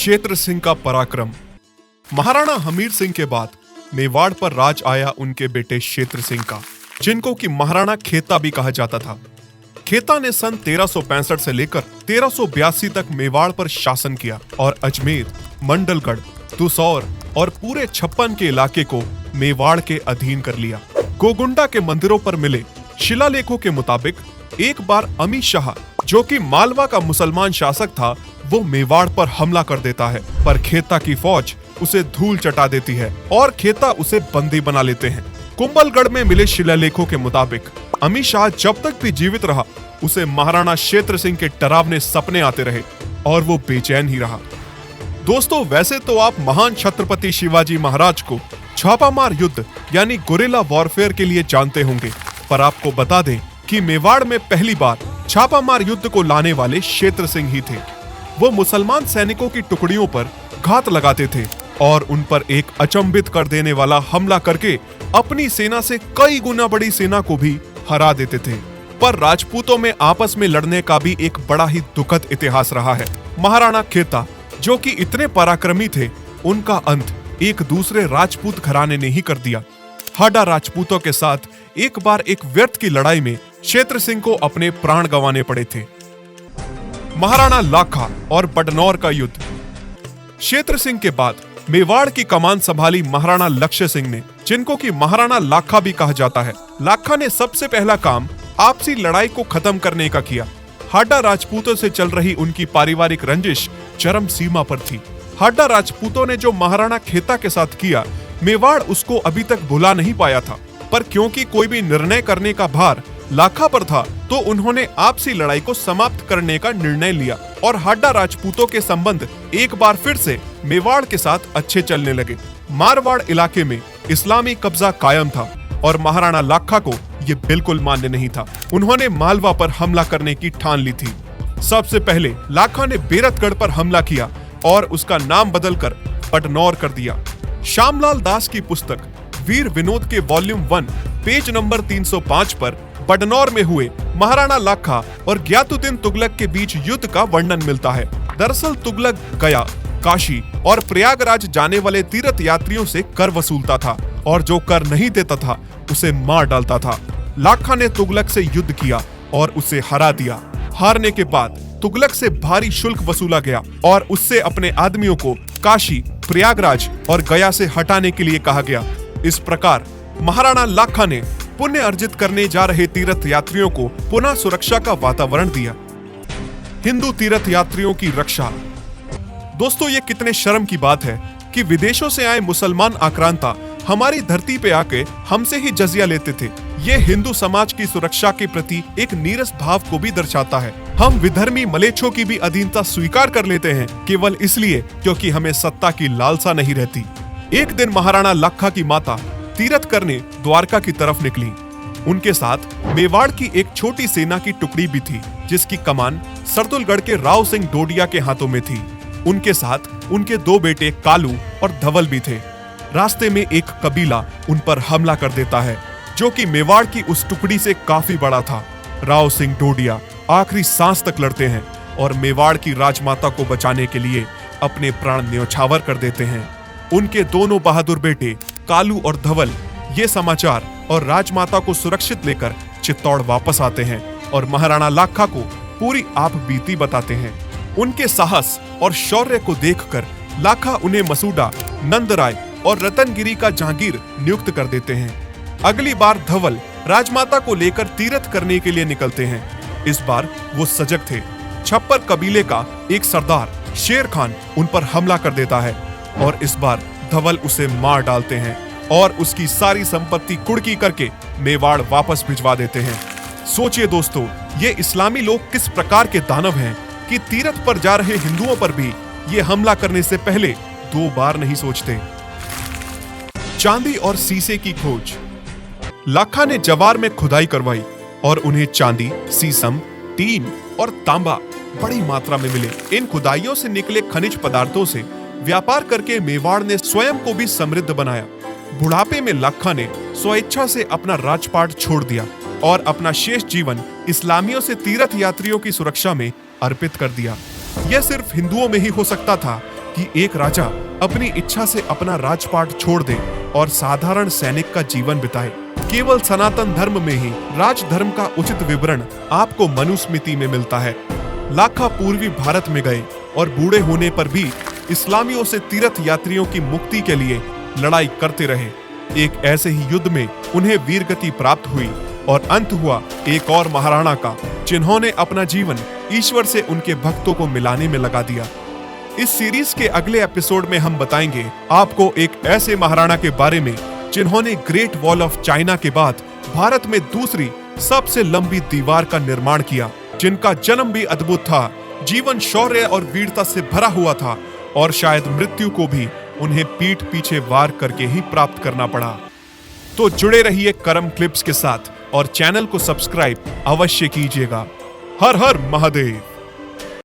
क्षेत्र सिंह का पराक्रम। महाराणा हमीर सिंह के बाद मेवाड़ पर राज आया उनके बेटे क्षेत्र सिंह का, जिनको कि महाराणा खेता भी कहा जाता था। खेता ने सन 1365 से लेकर 1382 तक मेवाड़ पर शासन किया और अजमेर, मंडलगढ़, तुसौर और पूरे छप्पन के इलाके को मेवाड़ के अधीन कर लिया। गोगुंडा के मंदिरों पर मिले शिलालेखों के मुताबिक एक बार अमी शाह, जो कि मालवा का मुसलमान शासक था, वो मेवाड़ पर हमला कर देता है, पर खेता की फौज उसे धूल चटा देती है और खेता उसे बंदी बना लेते हैं। कुंभलगढ़ में मिले शिलालेखों के मुताबिक अमी शाह जब तक भी जीवित रहा, उसे महाराणा क्षेत्र सिंह के डरावने सपने आते रहे और वो बेचैन ही रहा। दोस्तों, वैसे तो आप महान छत्रपति शिवाजी महाराज को छापामार युद्ध यानी गुरिल्ला वॉरफेयर के लिए जानते होंगे, पर आपको बता दें कि मेवाड़ में पहली बार छापामार युद्ध को लाने वाले क्षेत्र सिंह ही थे। वो मुसलमान सैनिकों की टुकड़ियों पर घात लगाते थे और उन पर एक अचंभित कर देने वाला हमला करके अपनी सेना से कई गुना बड़ी सेना को भी हरा देते थे। पर राजपूतों में आपस में लड़ने का भी एक बड़ा ही दुखद इतिहास रहा है। महाराणा खेता, जो कि इतने पराक्रमी थे, उनका अंत एक दूसरे राजपूत घराने ने ही कर दिया। हाडा राजपूतों के साथ एक बार एक व्यर्थ की लड़ाई में क्षेत्र सिंह को अपने प्राण गंवाने पड़े थे। महाराणा लाखा और बडनौर का युद्ध। क्षेत्र सिंह के बाद मेवाड़ की कमान संभाली महाराणा लक्ष्य सिंह ने, जिनको कि महाराणा लाखा भी कहा जाता है। लाखा ने सबसे पहला काम आपसी लड़ाई को खत्म करने का किया। हाडा राजपूतों से चल रही उनकी पारिवारिक रंजिश चरम सीमा पर थी। हाडा राजपूतों ने जो महाराणा खेता के साथ किया, मेवाड़ उसको अभी तक भुला नहीं पाया था, पर क्योंकि कोई भी निर्णय करने का भार लाखा पर था, तो उन्होंने आपसी लड़ाई को समाप्त करने का निर्णय लिया और हाडा राजपूतों के संबंध एक बार फिर से मेवाड़ के साथ अच्छे चलने लगे। मारवाड़ इलाके में इस्लामी कब्जा कायम था और महाराणा लाखा को ये बिल्कुल मान्य नहीं था। उन्होंने मालवा पर हमला करने की ठान ली थी। सबसे पहले लाखा ने बेरतगढ़ पर हमला किया और उसका नाम बदलकर बडनौर कर दिया। श्यामलाल दास की पुस्तक वीर विनोद के वॉल्यूम 1 पेज नंबर 305 पर बडनौर में हुए महाराणा लाखा और गियासुद्दीन तुगलक के बीच युद्ध का वर्णन मिलता है। दरअसल तुगलक गया, काशी और प्रयागराज जाने वाले तीर्थ यात्रियों से कर वसूलता था और जो कर नहीं देता था उसे मार डालता था। लाखा ने तुगलक से युद्ध किया और उसे हरा दिया। हारने के बाद तुगलक से भारी शुल्क वसूला गया और उससे अपने आदमियों को काशी, प्रयागराज और गया से हटाने के लिए कहा गया। इस प्रकार महाराणा लाखा ने पुण्य अर्जित करने जा रहे तीर्थ यात्रियों को पुनः सुरक्षा का वातावरण दिया। हिंदू तीर्थ यात्रियों की रक्षा। दोस्तों, ये कितने शर्म की बात है कि विदेशों से आए मुसलमान आक्रांता हमारी धरती पे आके हमसे ही जजिया लेते थे। ये हिंदू समाज की सुरक्षा के प्रति एक नीरस भाव को भी दर्शाता है। हम विधर्मी मलेच्छों की भी अधीनता स्वीकार कर लेते हैं केवल इसलिए क्योंकि हमें सत्ता की लालसा नहीं रहती। एक दिन महाराणा लाखा की माता तीरथ करने द्वारका की तरफ निकली। उनके साथ मेवाड़ की एक छोटी सेना की टुकड़ी भी थी, जिसकी कमान सरदुलगढ़ के राव सिंह डोडिया के हाथों में थी। उनके साथ उनके 2 बेटे कालू और धवल भी थे। रास्ते में एक कबीला उन पर हमला कर देता है, जो कि मेवाड़ की उस टुकड़ी से काफी बड़ा था। राव सिंह डोडिया आखिरी सांस तक लड़ते हैं और मेवाड़ की राजमाता को बचाने के लिए अपने प्राण न्यौछावर कर देते हैं। उनके दोनों बहादुर बेटे कालू और धवल ये समाचार और राजमाता को सुरक्षित लेकर चित्तौड़ वापस आते हैं और महाराणा लाखा को पूरी आप बीती बताते हैं। उनके साहस और शौर्य को देखकर लाखा उन्हें मसूडा, नंदराय और रतनगिरी का जहांगीर नियुक्त कर देते हैं। अगली बार धवल राजमाता को लेकर तीरथ करने के लिए निकलते हैं। इस बार वो सजग थे। छप्पर कबीले का एक सरदार शेर खान उन पर हमला कर देता है और इस बार धवल उसे मार डालते हैं और उसकी सारी संपत्ति कुड़की करके मेवाड़ वापस भिजवा देते हैं। सोचिए दोस्तों, ये इस्लामी लोग किस प्रकार के दानव हैं कि तीरथ पर जा रहे हिंदुओं पर भी ये हमला करने से पहले 2 बार नहीं सोचते। चांदी और सीसे की खोज। लाखा ने जवार में खुदाई करवाई और उन्हें चांदी, सीसम, टीन और तांबा बड़ी मात्रा में मिले। इन खुदाइयों से निकले खनिज पदार्थों से व्यापार करके मेवाड़ ने स्वयं को भी समृद्ध बनाया। बुढ़ापे में लाखा ने स्वेच्छा से अपना राजपाट छोड़ दिया और अपना शेष जीवन इस्लामियों से तीर्थ यात्रियों की सुरक्षा में अर्पित कर दिया। यह सिर्फ हिंदुओं में ही हो सकता था कि एक राजा अपनी इच्छा से अपना राजपाट छोड़ दे और साधारण सैनिक का जीवन बिताए। केवल सनातन धर्म में ही राजधर्म का उचित विवरण आपको मनुस्मृति में मिलता है। लाखा पूर्वी भारत में गए और बूढ़े होने पर भी इस्लामियों से तीर्थ यात्रियों की मुक्ति के लिए लड़ाई करते रहे। एक ऐसे ही युद्ध में उन्हें वीरगति प्राप्त हुई और अंत हुआ एक और महाराणा का, जिन्होंने अपना जीवन ईश्वर से उनके भक्तों को मिलाने में लगा दिया। इस सीरीज के अगले एपिसोड में हम बताएंगे आपको एक ऐसे महाराणा के बारे में जिन्होंने ग्रेट वॉल ऑफ चाइना के बाद भारत में दूसरी सबसे लंबी दीवार का निर्माण किया, जिनका जन्म भी अद्भुत था, जीवन शौर्य और वीरता से भरा हुआ था और शायद मृत्यु को भी उन्हें पीठ पीछे वार करके ही प्राप्त करना पड़ा। तो जुड़े रहिए करम क्लिप्स के साथ और चैनल को सब्सक्राइब अवश्य कीजिएगा। हर हर महादेव।